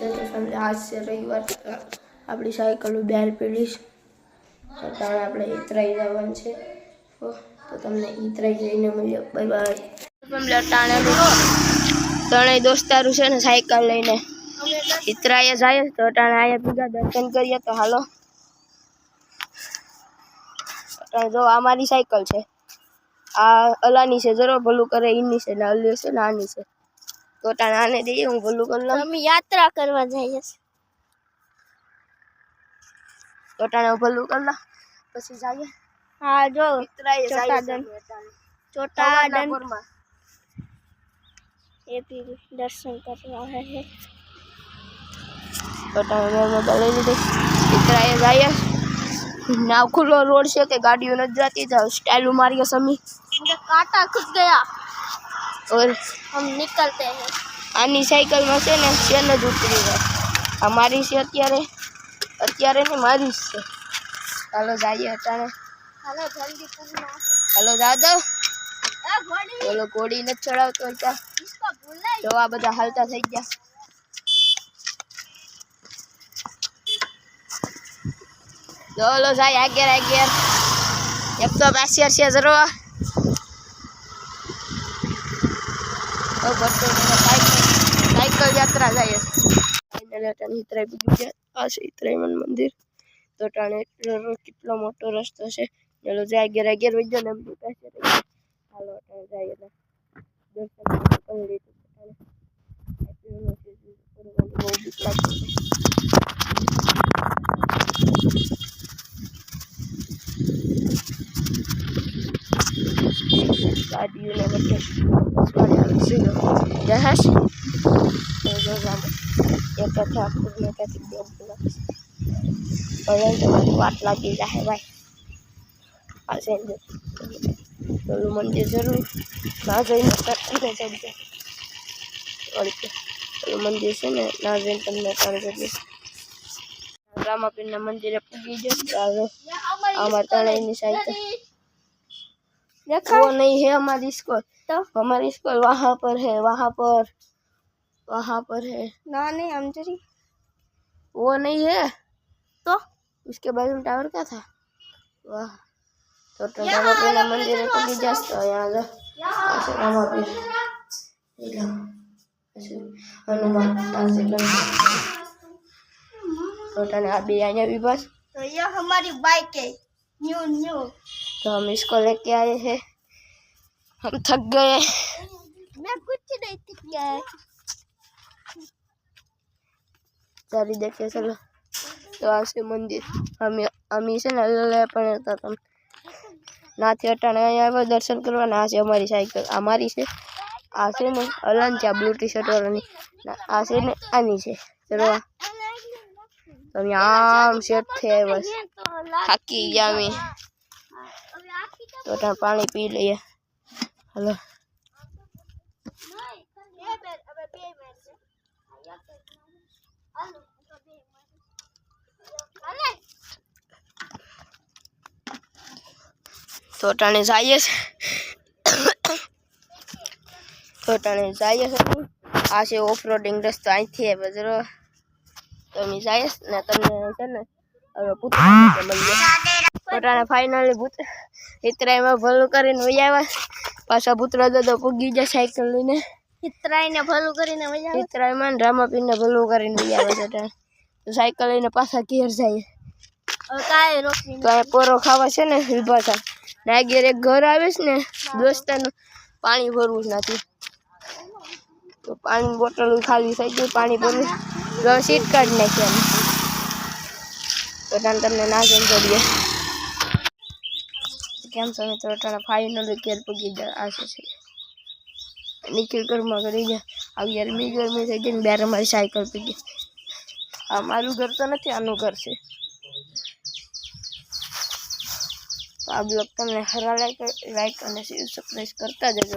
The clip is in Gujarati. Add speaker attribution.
Speaker 1: તો ફેમિલી આજ છે રવિવાર આપણી સાયકલ બહાર પડી છે અત્યારે આપણે ઈતરાઈ જવાનું છે તો તમને ઈતરાઈ જઈને મળીએ બાય બાય ફેમિલી અટાણે ત્રણેય દોસ્તારું છે ને સાયકલ લઈને ઈતરાઈએ જાય તો અટાણે આયા બીજા દર્શન કરીએ તો હાલો અટાણે જો અમારી સાયકલ છે આ અલાની છે જરો ભલું કરે ઈની છે ને અલી છે ને આની છે તો અટાણે આને દઈએ હું ભલું કરી લઉં
Speaker 2: અમે યાત્રા કરવા જઈએ
Speaker 1: તો અટાણે હું ભલું કરી લઉં પછી જઈએ
Speaker 2: હા જો
Speaker 1: ઈતરાઈએ જાય
Speaker 2: ચોટાડન ये भी दर्शन कर रहा है
Speaker 1: तो टाइम में बदल ली इतना जाए ना खुलो रोड से के गाड़ियों न जाती था स्टाइल मारियो समी
Speaker 2: मुझे कांटा खुद गया
Speaker 1: और
Speaker 2: हम निकलते हैं
Speaker 1: आनी साइकिल में से ने चेन ज उतरी है हमारी से અત્યારે ને મારી છે હાલો જઈએ અટાણે
Speaker 2: હાલો જલ્દી પૂરના
Speaker 1: હાલો દાદા
Speaker 2: એ ઘોડી
Speaker 1: બોલો ઘોડી ન ચડાવતો હતા
Speaker 2: इसको भूलाई
Speaker 1: જો આ બધા હાલતા થઈ ગયા ચલો જાય આગળ એક તો પાસિયર છે જરો સાયકલ યાત્રા જાય ઈતરાઈ પૂજી ગયા આ છે ઈતરાઈ મંદિર તો ટાણે કેટલો મોટો રસ્તો છે ચલો જાય આગળ વજ્જો ને એમ પાસે હાલો ટાણે જાય દર્શન કરી લીધું બહુ બીક લાગતી ગાડીઓને બધે જહાજ એક કથા પૂર્ણ કથી બે તમારી વાત લાગી જાય ભાઈ આ છે પેલું મંદિર જરૂર ના જઈને ચડીને ચડજો પેલું મંદિર છે ને ના જઈને તમને તારે ચડજો રામાપીરના મંદિરે પૂગી જાય हमारे तड़ाई साइकिल वो नहीं है हमारी स्कूल
Speaker 2: तो
Speaker 1: हमारी स्कूल वहाँ पर है वहाँ पर है
Speaker 2: ना नहीं अंजरी
Speaker 1: वो नहीं है
Speaker 2: तो
Speaker 1: उसके बाजू में टावर क्या था वाह तो रामापीर मंदिर को भी जाता यहाँ जा ऐसे रामापीर हनुमान तो अभी आया भी बस
Speaker 2: तो ये हमारी बाइक है न्यू न्यू
Speaker 1: तो हम इसको लेके आए हैं हम थक गए
Speaker 2: मैं कुछ नहीं थक गया
Speaker 1: सारी देखे चलो तो आसे मंदिर हम से ने पण तम नाथी अटाणे अहींया दर्शन करवाना आ छे अमारी साइकिल अमारी छे आ छे ने अलन छे ब्लू टी शर्ट वाळानी आ छे ने आनी छे चलो हम आम सेट थे बस थाकी गया मैं तो पानी पी लिए हेलो तो टाणे जाइए आ से ऑफ रोडिंग रस्तो आई थी बजरो तो मैं जाइए ने तमने छे ने હવે પુત્ર મળીએ પોતાને ફાઇનલી પુત્ર ઈતરાઈમાં ભલું કરીને વયાવા પાછા પુત્ર દાદો પૂગી જાય સાયકલ લઈને
Speaker 2: ઈતરાઈને ભલું કરીને વયાવા
Speaker 1: ઈતરાઈમાં રામાપીરને ભલું કરીને વયાવા જતા તો સાયકલ લઈને પાછા ઘેર જાય
Speaker 2: હવે કાય રોકવી
Speaker 1: તો આ પોરો ખાવા છે ને ઊભા થા ના ઘેર એક ઘર આવે છે ને દોસ્તાનું પાણી ભરવું જ નથી તો પાણી બોટલ ખાલી થઈ ગઈ પાણી ભરવું જો સીટ કાઢી નાખી तो તમને ના જેમ કરીએ કેમ છો મિત્રો અટાણે ફાઇનલી ઘેર પૂગી ગયા આશે છે નિખિલ ઘરમાં કરી ગયા આ ગરમી થઈ ગઈ ને બેર અમારી સાયકલ પૂગી આ મારું ઘર તો નથી આનું ઘર છે તો આ બ્લોગ તમને સારા લાઈક અને સબસ્ક્રાઇબ કરતા જજો